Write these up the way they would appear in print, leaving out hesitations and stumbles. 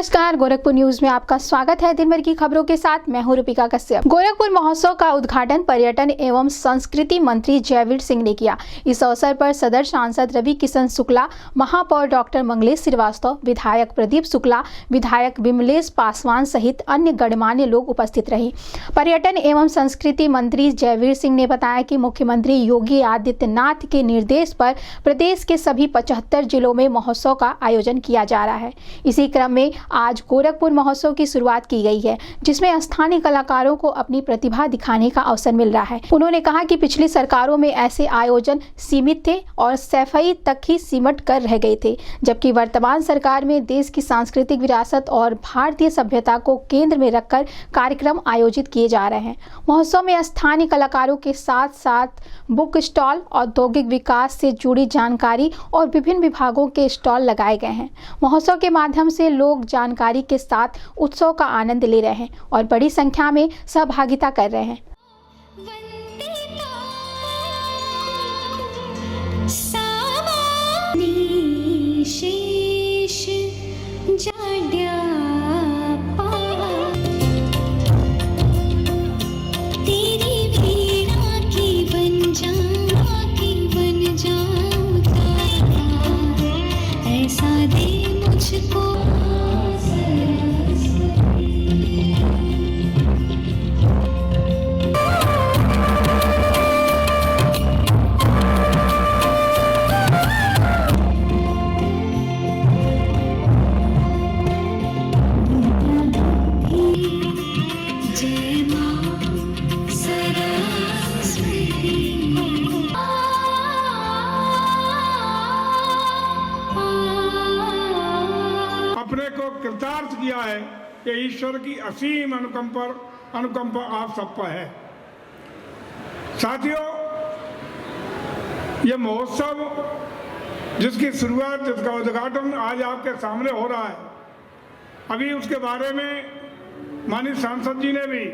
नमस्कार, गोरखपुर न्यूज में आपका स्वागत है। दिन भर की खबरों के साथ मैं हूं रुपिका कश्यप। गोरखपुर महोत्सव का उद्घाटन पर्यटन एवं संस्कृति मंत्री जयवीर सिंह ने किया। इस अवसर पर सदर सांसद रवि किशन शुक्ला, महापौर डॉक्टर मंगलेश श्रीवास्तव, विधायक प्रदीप शुक्ला, विधायक विमलेश पासवान सहित अन्य गणमान्य लोग उपस्थित रहे। पर्यटन एवं संस्कृति मंत्री जयवीर सिंह ने बताया कि मुख्यमंत्री योगी आदित्यनाथ के निर्देश पर प्रदेश के सभी 75 जिलों में महोत्सव का आयोजन किया जा रहा है। इसी क्रम में आज गोरखपुर महोत्सव की शुरुआत की गई है, जिसमें स्थानीय कलाकारों को अपनी प्रतिभा दिखाने का अवसर मिल रहा है। उन्होंने कहा कि पिछली सरकारों में ऐसे आयोजन सीमित थे और सफाई तक ही सिमट कर रह गए थे, जबकि वर्तमान सरकार में देश की सांस्कृतिक विरासत और भारतीय सभ्यता को केंद्र में रखकर कार्यक्रम आयोजित किए जा रहे हैं। महोत्सव में स्थानीय कलाकारों के साथ साथ बुक स्टॉल, औद्योगिक विकास से जुड़ी जानकारी और विभिन्न विभागों के स्टॉल लगाए गए हैं। महोत्सव के माध्यम से लोग जानकारी के साथ उत्सव का आनंद ले रहे हैं और बड़ी संख्या में सहभागिता कर रहे हैं। अपने को कृतार्थ किया है कि ईश्वर की असीम अनुकंपा आप सब पर है। साथियों, ये महोत्सव जिसकी शुरुआत, जिसका उद्घाटन आज आपके सामने हो रहा है, अभी उसके बारे में माननीय सांसद जी ने भी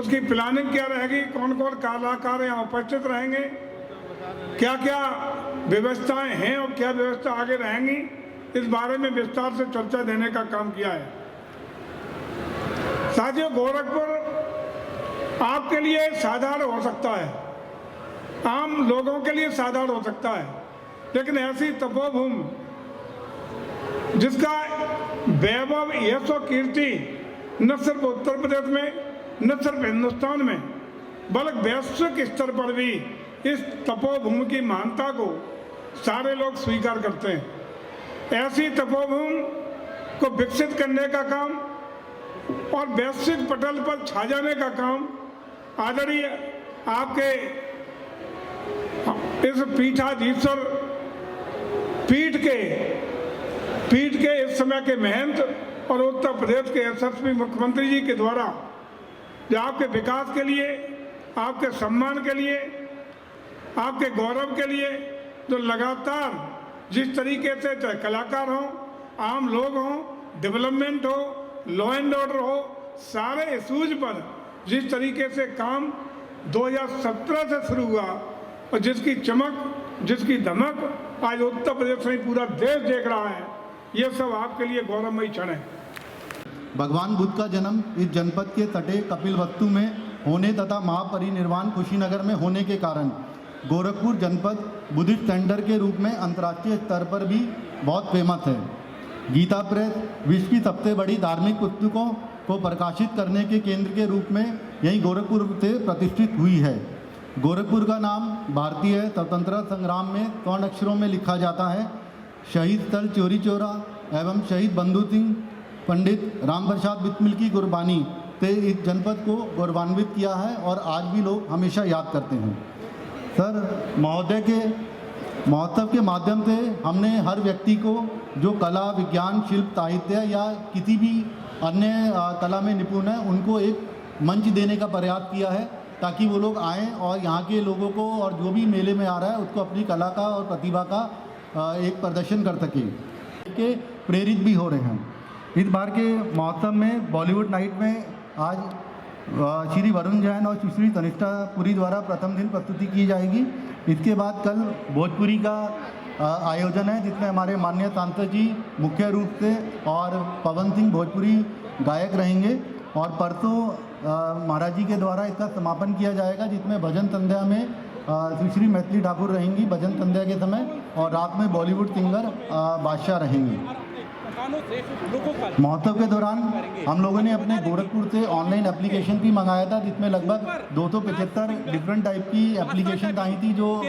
उसकी प्लानिंग क्या रहेगी, कौन कौन कलाकार यहाँ उपस्थित रहेंगे, क्या क्या व्यवस्थाएं हैं और क्या व्यवस्था आगे रहेंगी, इस बारे में विस्तार से चर्चा देने का काम किया है। साथियों, गोरखपुर आपके लिए साधारण हो सकता है, आम लोगों के लिए साधारण हो सकता है, लेकिन ऐसी तपोभूमि जिसका वैभव, यश और कीर्ति न सिर्फ उत्तर प्रदेश में, न सिर्फ हिंदुस्तान में, बल्कि वैश्विक स्तर पर भी इस तपोभूमि की महानता को सारे लोग स्वीकार करते हैं। ऐसी तपोभूमि को विकसित करने का काम और वैश्विक पटल पर छा जाने का काम आदरणीय आपके इस पीठाधीश्वर पीठ के इस समय के महंत और उत्तर प्रदेश के यशस्वी मुख्यमंत्री जी के द्वारा जो आपके विकास के लिए, आपके सम्मान के लिए, आपके गौरव के लिए जो लगातार जिस तरीके से, चाहे कलाकार हों, आम लोग हों, डेवलपमेंट हो, लॉ एंड ऑर्डर हो, सारे इशूज पर जिस तरीके से काम 2017 से शुरू हुआ और जिसकी चमक, जिसकी धमक आज उत्तर प्रदेश में पूरा देश देख रहा है, ये सब आपके लिए गौरवमयी क्षण है। भगवान बुद्ध का जन्म इस जनपद के तटे कपिलवस्तु में होने तथा महापरिनिर्वाण कुशीनगर में होने के कारण गोरखपुर जनपद बुद्धिस्ट सेंटर के रूप में अंतर्राष्ट्रीय स्तर पर भी बहुत फेमस है। गीता प्रेस विश्व की सबसे बड़ी धार्मिक पुस्तकों को प्रकाशित करने के केंद्र के रूप में यही गोरखपुर से प्रतिष्ठित हुई है। गोरखपुर का नाम भारतीय स्वतंत्रता संग्राम में स्वर्ण अक्षरों में लिखा जाता है। शहीद स्थल चौरी चौरा एवं शहीद बंधु सिंह पंडित राम प्रसाद बिस्मिल की कुर्बानी से इस जनपद को गौरवान्वित किया है और आज भी लोग हमेशा याद करते हैं। सर महोदय के महोत्सव के माध्यम से हमने हर व्यक्ति को जो कला, विज्ञान, शिल्प, साहित्य या किसी भी अन्य कला में निपुण है, उनको एक मंच देने का प्रयास किया है ताकि वो लोग आएँ और यहाँ के लोगों को और जो भी मेले में आ रहा है उसको अपनी कला का और प्रतिभा का एक प्रदर्शन कर सकें, के प्रेरित भी हो रहे हैं। इस बार के महोत्सव में बॉलीवुड नाइट में आज श्री वरुण जैन और सुश्री तनिष्ठा पुरी द्वारा प्रथम दिन प्रस्तुति की जाएगी। इसके बाद कल भोजपुरी का आयोजन है, जिसमें हमारे माननीय सांसद जी मुख्य रूप से और पवन सिंह भोजपुरी गायक रहेंगे। और परसों महाराज जी के द्वारा इसका समापन किया जाएगा, जिसमें भजन संध्या में सुश्री मैथिली ठाकुर रहेंगी भजन संध्या के समय, और रात में बॉलीवुड सिंगर बादशाह रहेंगी। महोत्सव के दौरान हम लोगों ने अपने गोरखपुर से ऑनलाइन एप्लीकेशन भी मंगाया था, जिसमें लगभग 275 डिफरेंट टाइप की एप्लीकेशन आई थी, जो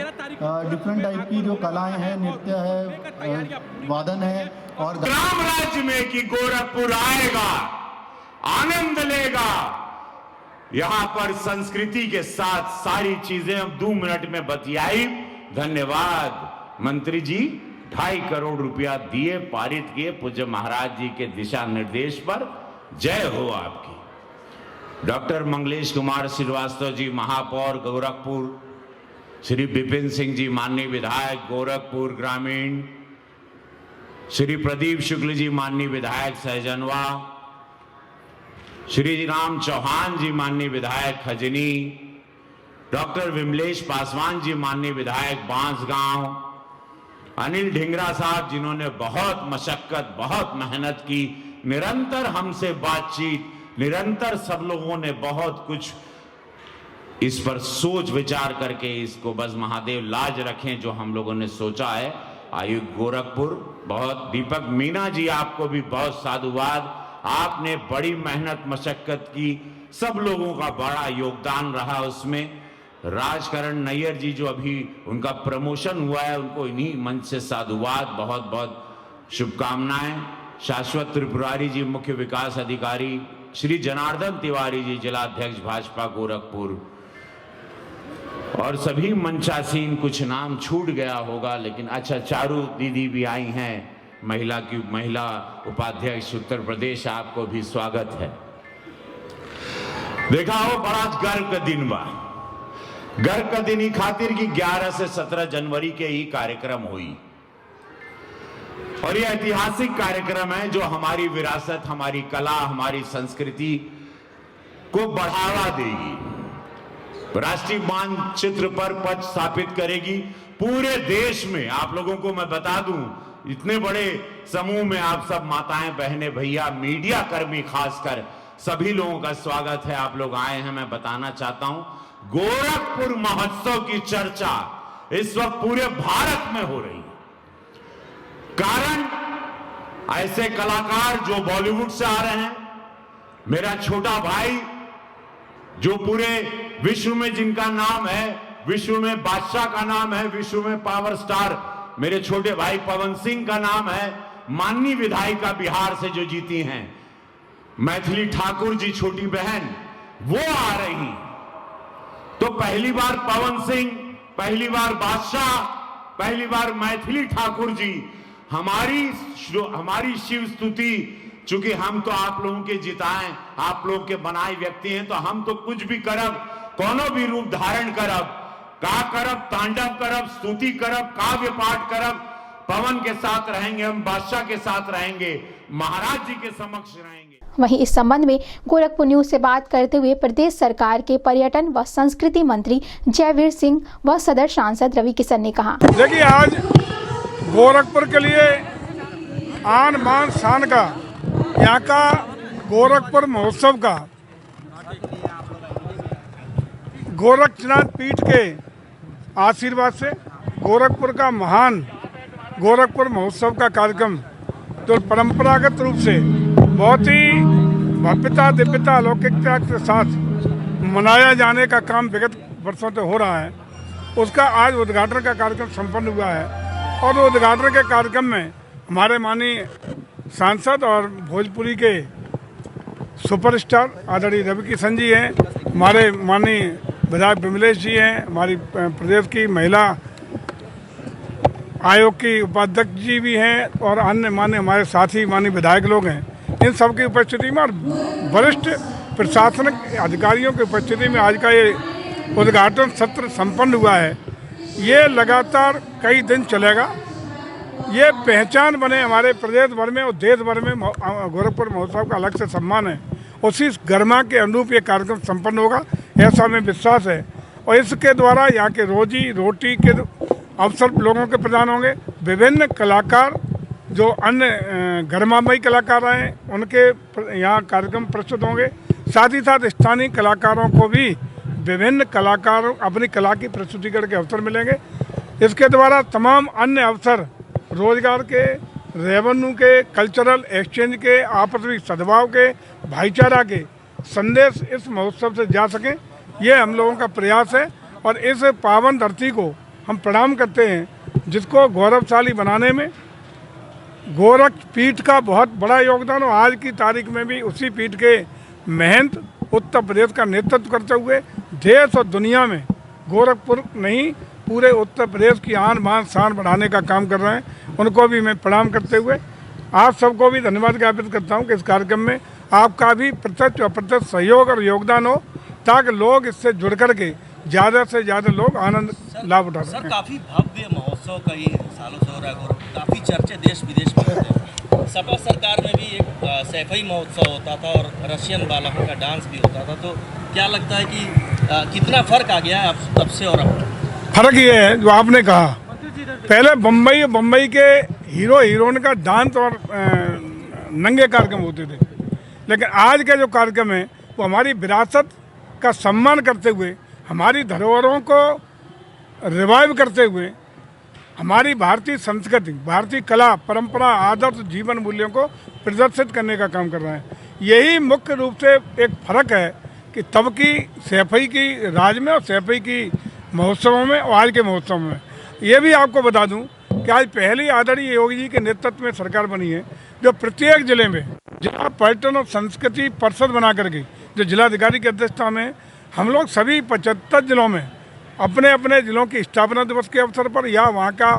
डिफरेंट टाइप की जो कलाएं हैं, नृत्य है, वादन है। और राम राज्य में कि गोरखपुर आएगा, आनंद लेगा, यहाँ पर संस्कृति के साथ सारी चीजें अब 2 मिनट में बतियाई। धन्यवाद मंत्री जी, 2.5 करोड़ रुपया दिए, पारित किए पूज्य महाराज जी के दिशा निर्देश पर। जय हो आपकी। डॉक्टर मंगलेश कुमार श्रीवास्तव जी महापौर गोरखपुर, श्री विपिन सिंह जी माननीय विधायक गोरखपुर ग्रामीण, श्री प्रदीप शुक्ल जी माननीय विधायक सहजनवा, श्री राम चौहान जी माननीय विधायक खजनी, डॉक्टर विमलेश पासवान जी माननीय विधायक बांसगांव, अनिल ढिंगरा साहब जिन्होंने बहुत मशक्कत, बहुत मेहनत की, निरंतर हमसे बातचीत, निरंतर सब लोगों ने बहुत कुछ इस पर सोच विचार करके इसको बस महादेव लाज रखें जो हम लोगों ने सोचा है। आयुक्त गोरखपुर बहुत, दीपक मीना जी आपको भी बहुत साधुवाद, आपने बड़ी मेहनत मशक्कत की, सब लोगों का बड़ा योगदान रहा उसमें। राजकरण नैयर जी जो अभी उनका प्रमोशन हुआ है, उनको इन्हीं मंच से साधुवाद, बहुत बहुत शुभकामनाएं। शाश्वत त्रिपुरारी जी मुख्य विकास अधिकारी, श्री जनार्दन तिवारी जी जिलाध्यक्ष भाजपा गोरखपुर, और सभी मंचासीन, कुछ नाम छूट गया होगा लेकिन अच्छा, चारू दीदी भी आई हैं, महिला उपाध्यक्ष उत्तर प्रदेश, आपको भी स्वागत है। देखा हो, बड़ा गर्व का दिन बा, गर्व का दिन ही खातिर की 11 से 17 जनवरी के ही कार्यक्रम हुई, और यह ऐतिहासिक कार्यक्रम है जो हमारी विरासत, हमारी कला, हमारी संस्कृति को बढ़ावा देगी, राष्ट्रीय मानचित्र पर पद स्थापित करेगी पूरे देश में। आप लोगों को मैं बता दूं, इतने बड़े समूह में आप सब माताएं, बहनें, भैया, मीडिया कर्मी खासकर, सभी लोगों का स्वागत है। आप लोग आए हैं, मैं बताना चाहता हूं, गोरखपुर महोत्सव की चर्चा इस वक्त पूरे भारत में हो रही है। कारण ऐसे कलाकार जो बॉलीवुड से आ रहे हैं, मेरा छोटा भाई जो पूरे विश्व में जिनका नाम है, विश्व में बादशाह का नाम है, विश्व में पावर स्टार मेरे छोटे भाई पवन सिंह का नाम है, माननीय विधायिका बिहार से जो जीती हैं मैथिली ठाकुर जी, छोटी बहन, वो आ रही। तो पहली बार पवन सिंह, पहली बार बादशाह, पहली बार मैथिली ठाकुर जी, हमारी शिव स्तुति, चूंकि हम तो आप लोगों के जिताएं, आप लोगों के बनाए व्यक्ति हैं, तो हम तो कुछ भी करब, कोनो भी रूप धारण करब, का करब, तांडव करब, स्तुति करब, काव्य पाठ करब, पवन के साथ रहेंगे, हम बादशाह के साथ रहेंगे, महाराज जी के समक्ष रहेंगे। वहीं इस संबंध में गोरखपुर न्यूज से बात करते हुए प्रदेश सरकार के पर्यटन व संस्कृति मंत्री जयवीर सिंह व सदर सांसद रवि किशन ने कहा, देखिए आज गोरखपुर के लिए आन बान शान का, यहाँ का गोरखपुर महोत्सव का, गोरखनाथ पीठ के आशीर्वाद से गोरखपुर का महान गोरखपुर महोत्सव का कार्यक्रम जो परंपरागत रूप से बहुत ही भव्यता, दिव्यता, अलौकिकता के साथ मनाया जाने का काम विगत वर्षों से हो रहा है, उसका आज उद्घाटन का कार्यक्रम संपन्न हुआ है। और उद्घाटन के कार्यक्रम में हमारे माननीय सांसद और भोजपुरी के सुपरस्टार आदरणीय रवि किशन जी हैं, हमारे माननीय विधायक विमलेश जी हैं, हमारी प्रदेश की महिला आयोग की उपाध्यक्ष जी भी हैं, और अन्य माननीय हमारे साथी माननीय विधायक लोग हैं। इन सब की उपस्थिति में और वरिष्ठ प्रशासनिक अधिकारियों की उपस्थिति में आज का ये उद्घाटन सत्र संपन्न हुआ है। ये लगातार कई दिन चलेगा, ये पहचान बने हमारे प्रदेश भर में और देश भर में गोरखपुर महोत्सव का अलग से सम्मान है। उसी गरिमा के अनुरूप ये कार्यक्रम संपन्न होगा, ऐसा हमें विश्वास है। और इसके द्वारा यहाँ के रोजी रोटी के अवसर लोगों के प्रदान होंगे। विभिन्न कलाकार जो अन्य गरमामयी कलाकार हैं उनके यहाँ कार्यक्रम प्रस्तुत होंगे। साथ ही साथ स्थानीय कलाकारों को भी विभिन्न कलाकारों अपनी कला की प्रस्तुतिकरण के अवसर मिलेंगे। इसके द्वारा तमाम अन्य अवसर रोजगार के, रेवेन्यू के, कल्चरल एक्सचेंज के, आपसी सद्भाव के, भाईचारा के संदेश इस महोत्सव से जा सकें, ये हम लोगों का प्रयास है। और इस पावन धरती को हम प्रणाम करते हैं जिसको गौरवशाली बनाने में गोरख पीठ का बहुत बड़ा योगदान हो। आज की तारीख में भी उसी पीठ के महंत उत्तर प्रदेश का नेतृत्व करते हुए देश और दुनिया में गोरखपुर नहीं पूरे उत्तर प्रदेश की आन बान शान बढ़ाने का काम कर रहे हैं। उनको भी मैं प्रणाम करते हुए आप सबको भी धन्यवाद ज्ञापित करता हूं कि इस कार्यक्रम में आपका भी प्रत्यक्ष और अप्रत्यक्ष सहयोग और योगदान हो ताकि लोग इससे जुड़ कर के ज़्यादा से ज़्यादा लोग आनंद लाभ उठा सकें। सर, काफ़ी भव्य महोत्सव कई सालों से हो रहा है, काफ़ी चर्चे देश विदेश में होते हैं। सपा सरकार में भी एक सैफई महोत्सव होता था और रशियन बालकों का डांस भी होता था, तो क्या लगता है कि कितना फ़र्क आ गया है अब तब से और अब? फर्क ये है जो आपने कहा, पहले बम्बई के हीरो हीरोइन का डांस और नंगे कार्यक्रम होते थे, लेकिन आज का जो कार्यक्रम है वो हमारी विरासत का सम्मान करते हुए, हमारी धरोहरों को रिवाइव करते हुए, हमारी भारतीय संस्कृति, भारतीय कला, परंपरा, आदर्श, जीवन मूल्यों को प्रदर्शित करने का काम कर रहे हैं। यही मुख्य रूप से एक फर्क है कि तब की सैफई की राज में और सैफई की महोत्सवों में और आज के महोत्सव में। ये भी आपको बता दूं कि आज पहली आदरणीय योगी जी के नेतृत्व में सरकार बनी है जो प्रत्येक जिले में जिला पर्यटन और संस्कृति परिषद बना करके, जो जिलाधिकारी की अध्यक्षता में हम लोग सभी 75 जिलों में अपने अपने जिलों की स्थापना दिवस के अवसर पर या वहाँ का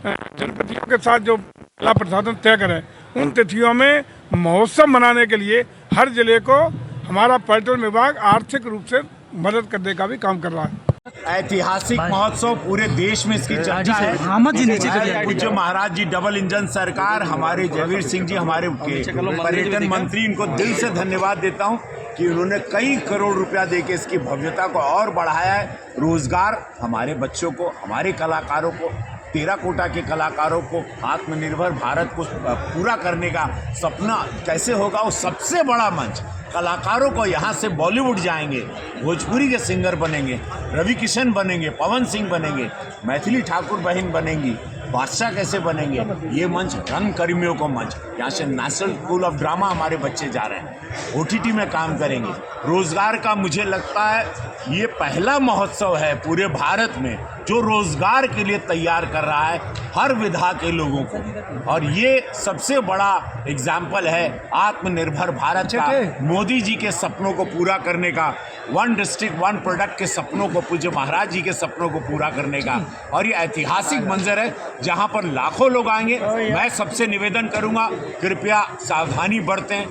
जनप्रतिनिधियों के साथ जो जिला प्रशासन तय करे उन तिथियों में महोत्सव मनाने के लिए हर जिले को हमारा पर्यटन विभाग आर्थिक रूप से मदद करने का भी काम कर रहा है। ऐतिहासिक महोत्सव पूरे देश में इसकी चर्चा है। पूज्य महाराज जी, डबल इंजन सरकार, हमारे जयवीर सिंह जी, हमारे पर्यटन मंत्री, इनको दिल से धन्यवाद देता हूं कि उन्होंने कई करोड़ रुपया देके इसकी भव्यता को और बढ़ाया है। रोजगार हमारे बच्चों को, हमारे कलाकारों को, टेराकोटा के कलाकारों को आत्मनिर्भर भारत को पूरा करने का सपना कैसे होगा, वो सबसे बड़ा मंच। कलाकारों को यहाँ से बॉलीवुड जाएंगे, भोजपुरी के सिंगर बनेंगे, रवि किशन बनेंगे, पवन सिंह बनेंगे, मैथिली ठाकुर बहन बनेंगी, बादशाह कैसे बनेंगे, ये मंच रंग कर्मियों को मंच। यहाँ से नेशनल स्कूल ऑफ ड्रामा हमारे बच्चे जा रहे हैं, OTT में काम करेंगे। रोजगार का मुझे लगता है ये पहला महोत्सव है पूरे भारत में जो रोजगार के लिए तैयार कर रहा है हर विधा के लोगों को, और ये सबसे बड़ा एग्जाम्पल है आत्मनिर्भर भारत का, मोदी जी के सपनों को पूरा करने का, 1 डिस्ट्रिक्ट 1 प्रोडक्ट के सपनों को, पूज्य महाराज जी के सपनों को पूरा करने का। और ये ऐतिहासिक मंजर है जहां पर लाखों लोग आएंगे। मैं सबसे निवेदन करूंगा, कृपया सावधानी बरतें,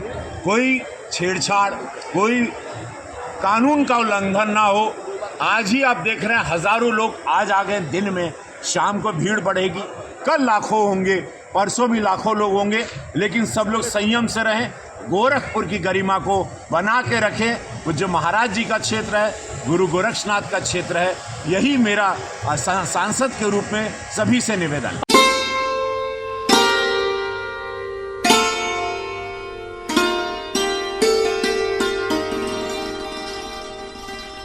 कोई छेड़छाड़, कोई कानून का उल्लंघन ना हो। आज ही आप देख रहे हैं हजारों लोग आज आ गए, दिन में शाम को भीड़ बढ़ेगी, कल लाखों होंगे, परसों भी लाखों लोग होंगे, लेकिन सब लोग संयम से रहें, गोरखपुर की गरिमा को बना के रखें। पूज्य महाराज जी का क्षेत्र है, गुरु गोरक्षनाथ का क्षेत्र है, यही मेरा सांसद के रूप में सभी से निवेदन।